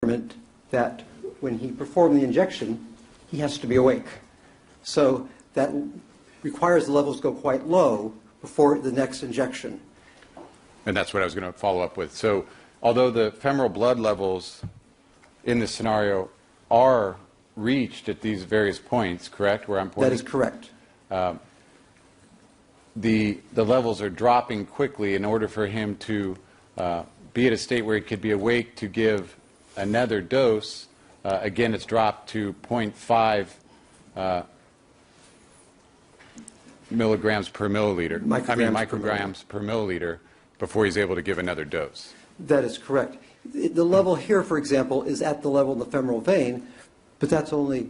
requirement that when he performed the injection, he has to be awake. So that requires the levels go quite low before the next injection. And that's what I was going to follow up with. So although the femoral blood levels in this scenario are reached at these various points, correct, where I'm pointing? That is correct. The levels are dropping quickly in order for him to be at a state where he could be awake to give another dose. Again, it's dropped to 0.5 milligrams per milliliter. Micrograms per milliliter before he's able to give another dose. That is correct. The level here, for example, is at the level in the femoral vein, but that's only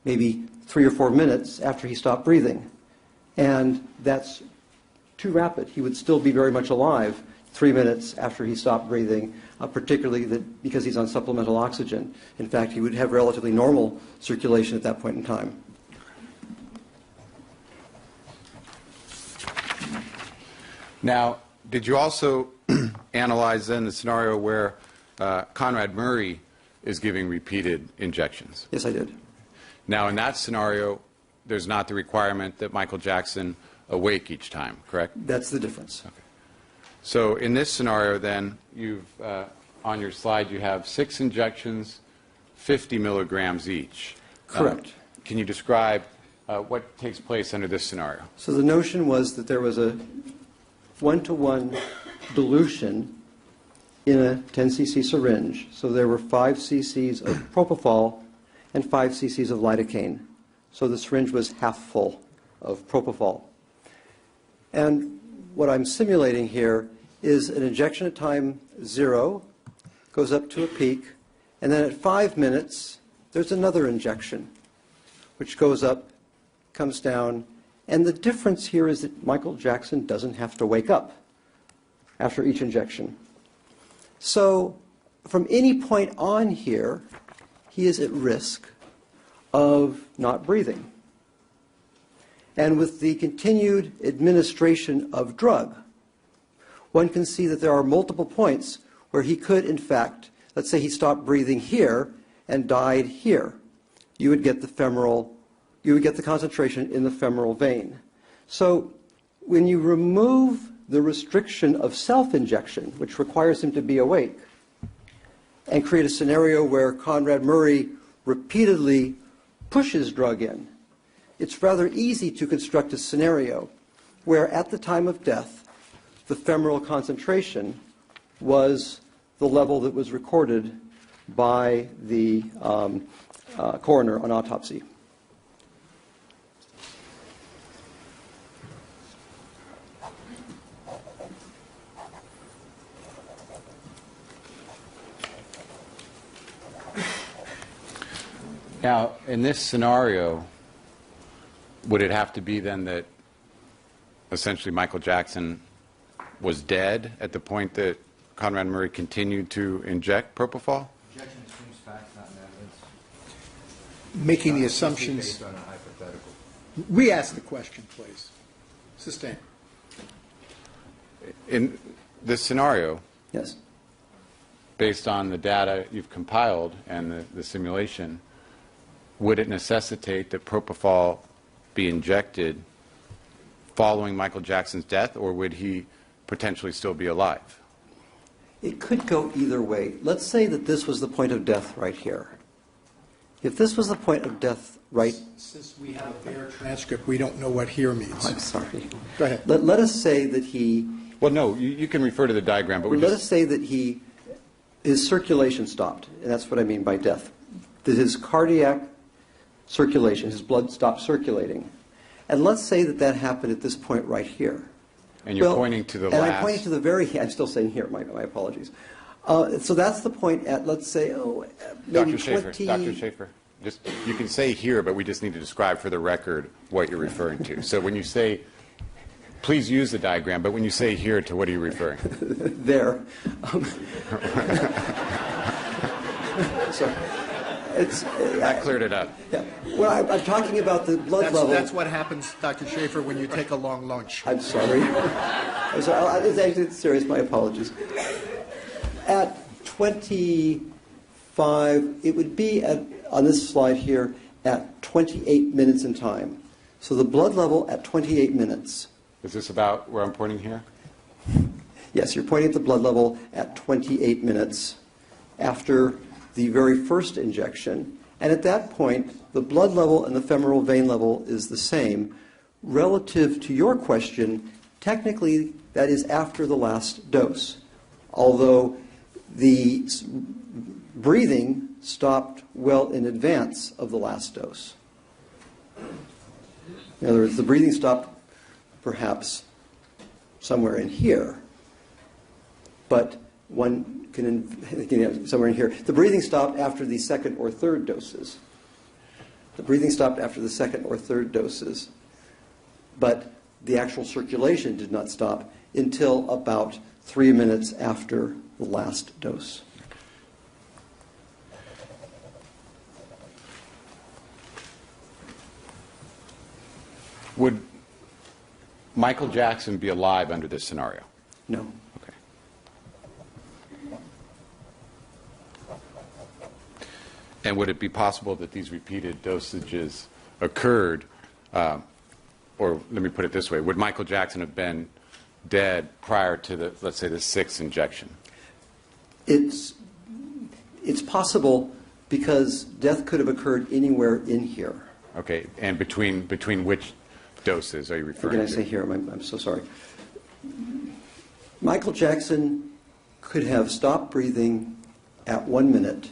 maybe 3 or 4 minutes after he stopped breathing. And that's too rapid. He would still be very much alive 3 minutes after he stopped breathing, particularly because he's on supplemental oxygen. In fact, he would have relatively normal circulation at that point in time. Now, did you also analyze then the scenario where Conrad Murray is giving repeated injections? Yes, I did. Now, in that scenario, there's not the requirement that Michael Jackson awake each time, correct? That's the difference. Okay. So in this scenario, then, you've on your slide, you have 6 injections, 50 milligrams each. Correct. Can you describe what takes place under this scenario? So the notion was that there was a 1-to-1 dilution in a 10 cc syringe. So there were 5 cc's of propofol and 5 cc's of lidocaine. So the syringe was half full of propofol. And what I'm simulating here is an injection at time 0, goes up to a peak, and then at 5 minutes, there's another injection, which goes up, comes down, and the difference here is that Michael Jackson doesn't have to wake up after each injection. So from any point on here, he is at risk of not breathing. And with the continued administration of drug, one can see that there are multiple points where he could, in fact, let's say he stopped breathing here and died here. You would get the concentration in the femoral vein. So when you remove the restriction of self-injection, which requires him to be awake, and create a scenario where Conrad Murray repeatedly pushes drug in, it's rather easy to construct a scenario where at the time of death, the femoral concentration was the level that was recorded by the coroner on autopsy. Now, in this scenario, would it have to be then that essentially Michael Jackson was dead at the point that Conrad Murray continued to inject propofol? Objection seems facts, not evidence. Making the assumptions. Based on a hypothetical. Re-ask the question, please. Sustain. In this scenario, Yes. based on the data you've compiled and the simulation, would it necessitate that propofol be injected following Michael Jackson's death, or would he potentially still be alive? It could go either way. Let's say that this was the point of death right here. If this was the point of death right... Since we have a bare transcript, we don't know what here means. I'm sorry. Go ahead. Let us say that he... Well, no, you can refer to the diagram, but Let us say that his circulation stopped, and that's what I mean by death. That his cardiac circulation, his blood stopped circulating. And let's say that that happened at this point right here. And you're pointing to the last... And I'm pointing to the very... I'm still saying here, my apologies. So that's the point at, let's say, maybe Dr. Shafer, you can say here, but we just need to describe for the record what you're referring to. So when you say, please use the diagram, but when you say here, to what are you referring? There. So that cleared it up. Yeah. Well, I'm talking about the blood level. That's what happens, Dr. Shafer, when you take a long lunch. I'm sorry. It's actually serious. My apologies. At 25 it would be on this slide here at 28 minutes in time. So the blood level at 28 minutes. Is this about where I'm pointing here? Yes, you're pointing at the blood level at 28 minutes after the very first injection. And at that point, the blood level and the femoral vein level is the same. Relative to your question, technically that is after the last dose, although the breathing stopped well in advance of the last dose. In other words, the breathing stopped perhaps somewhere in here, but one can, somewhere in here. The breathing stopped after the second or third doses. The breathing stopped after the second or third doses, but the actual circulation did not stop until about 3 minutes after the last dose. Would Michael Jackson be alive under this scenario? No. Okay. And would it be possible that these repeated dosages occurred, or let me put it this way, would Michael Jackson have been dead prior to the, let's say, the sixth injection? It's possible because death could have occurred anywhere in here. Okay, and between which doses are you referring Again, I to? say here, I'm so sorry. Michael Jackson could have stopped breathing at 1 minute,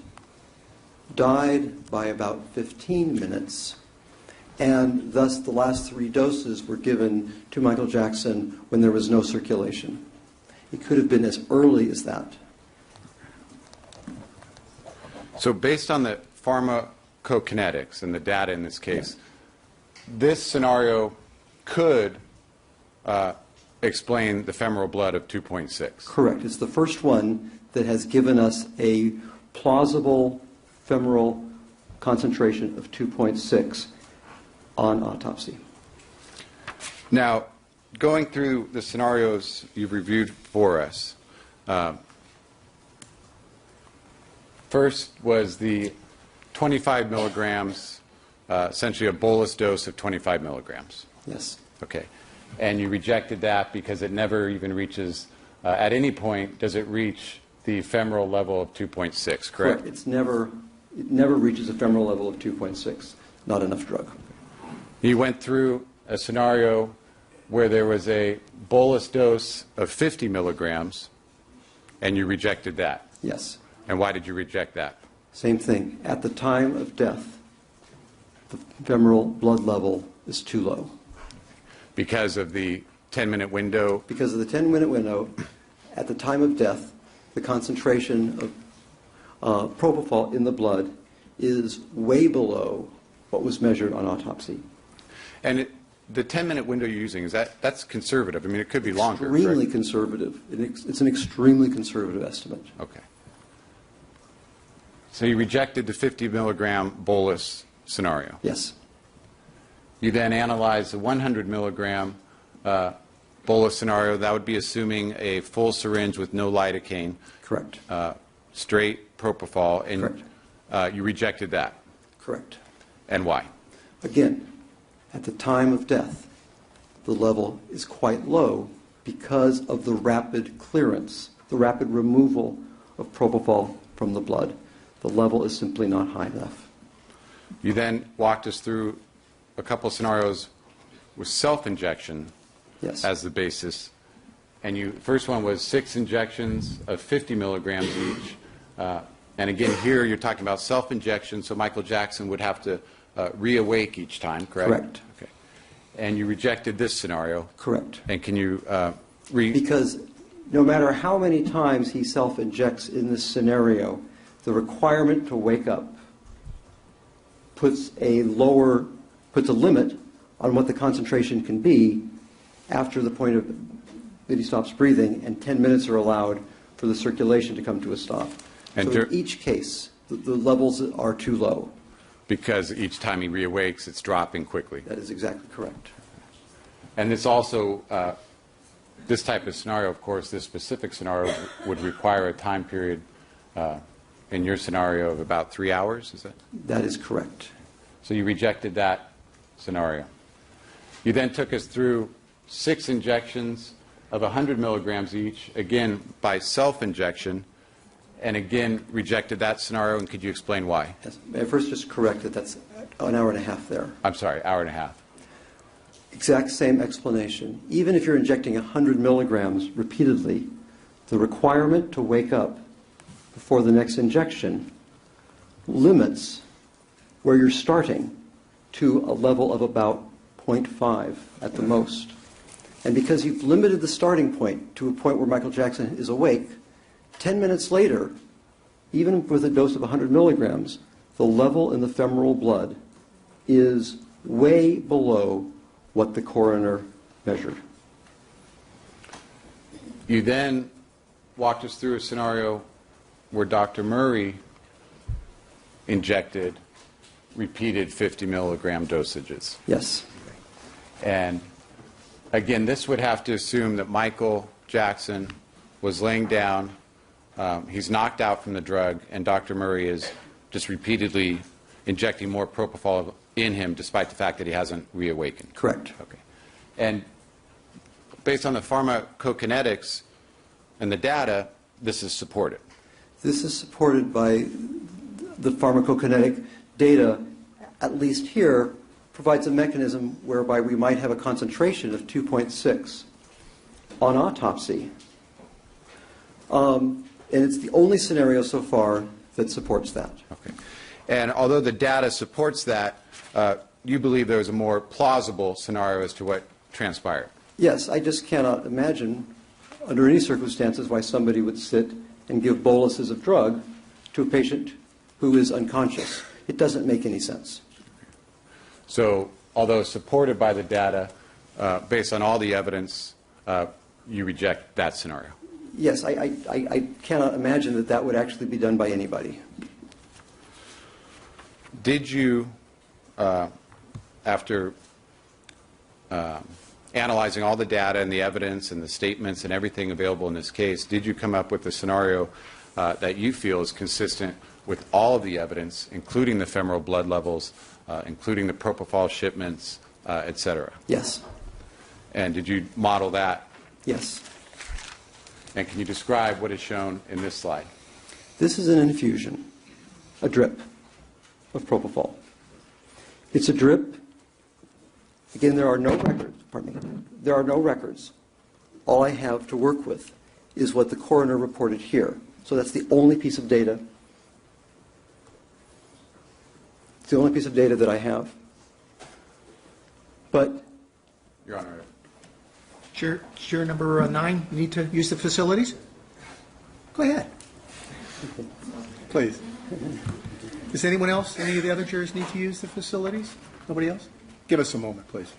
died by about 15 minutes, and thus the last 3 doses were given to Michael Jackson when there was no circulation. It could have been as early as that. So based on the pharmacokinetics and the data in this case, this scenario could explain the femoral blood of 2.6. Correct. It's the first one that has given us a plausible femoral concentration of 2.6 on autopsy. Now, going through the scenarios you've reviewed for us, first was the 25 milligrams, essentially a bolus dose of 25 milligrams. Yes. Okay. And you rejected that because it never even reaches, at any point, does it reach the femoral level of 2.6, correct? It never reaches a femoral level of 2.6. Not enough drug. You went through a scenario where there was a bolus dose of 50 milligrams, and you rejected that. Yes. And why did you reject that? Same thing. At the time of death, the femoral blood level is too low. Because of the 10-minute window? Because of the 10-minute window, at the time of death, the concentration of propofol in the blood is way below what was measured on autopsy. And the 10-minute window you're using, that's conservative? I mean, it could be longer, correct? Extremely conservative. It's an extremely conservative estimate. Okay. So you rejected the 50 milligram bolus scenario? Yes. You then analyzed the 100 milligram bolus scenario. That would be assuming a full syringe with no lidocaine. Correct. Straight propofol. And Correct. You rejected that. Correct. And why? Again, at the time of death, the level is quite low because of the rapid clearance, the rapid removal of propofol from the blood. The level is simply not high enough. You then walked us through a couple of scenarios with self-injection Yes. as the basis. And first one was 6 injections of 50 milligrams each. And again, here you're talking about self-injection, so Michael Jackson would have to reawake each time, correct? Correct. Okay. And you rejected this scenario. Correct. And can you Because no matter how many times he self-injects in this scenario, the requirement to wake up puts a limit on what the concentration can be after the point that he stops breathing, and 10 minutes are allowed for the circulation to come to a stop. And so in each case, the levels are too low. Because each time he reawakes, it's dropping quickly. That is exactly correct. And it's also, this type of scenario, of course, this specific scenario would require a time period in your scenario of about 3 hours, is that? That is correct. So you rejected that scenario. You then took us through 6 injections of 100 milligrams each, again by self-injection, and again rejected that scenario. And could you explain why? Yes. May I first just correct that that's an hour and a half there. I'm sorry, hour and a half. Exact same explanation. Even if you're injecting 100 milligrams repeatedly, the requirement to wake up before the next injection limits where you're starting to a level of about 0.5 at the most. And because you've limited the starting point to a point where Michael Jackson is awake, 10 minutes later, even with a dose of 100 milligrams, the level in the femoral blood is way below what the coroner measured. You then walked us through a scenario where Dr. Murray injected repeated 50 milligram dosages. Yes. And again, this would have to assume that Michael Jackson was laying down, he's knocked out from the drug, and Dr. Murray is just repeatedly injecting more propofol in him despite the fact that he hasn't reawakened. Correct. Okay. And based on the pharmacokinetics and the data, this is supported. This is supported by the pharmacokinetic data, at least here, provides a mechanism whereby we might have a concentration of 2.6 on autopsy. And it's the only scenario so far that supports that. Okay. And although the data supports that, you believe there was a more plausible scenario as to what transpired? Yes, I just cannot imagine, under any circumstances, why somebody would sit and give boluses of drug to a patient who is unconscious. It doesn't make any sense. So, although supported by the data, based on all the evidence, you reject that scenario? Yes, I cannot imagine that that would actually be done by anybody. Did you, after analyzing all the data and the evidence and the statements and everything available in this case, did you come up with a scenario that you feel is consistent with all of the evidence, including the femoral blood levels, including the propofol shipments, et cetera? Yes. And did you model that? Yes. And can you describe what is shown in this slide? This is an infusion, a drip of propofol. It's a drip. Again, there are no records. Pardon me. There are no records. All I have to work with is what the coroner reported here. So that's the only piece of data. It's the only piece of data that I have. But Your Honor. Chair number 9, you need to use the facilities? Go ahead. Please. Does anyone else, any of the other chairs need to use the facilities? Nobody else? Give us a moment, please.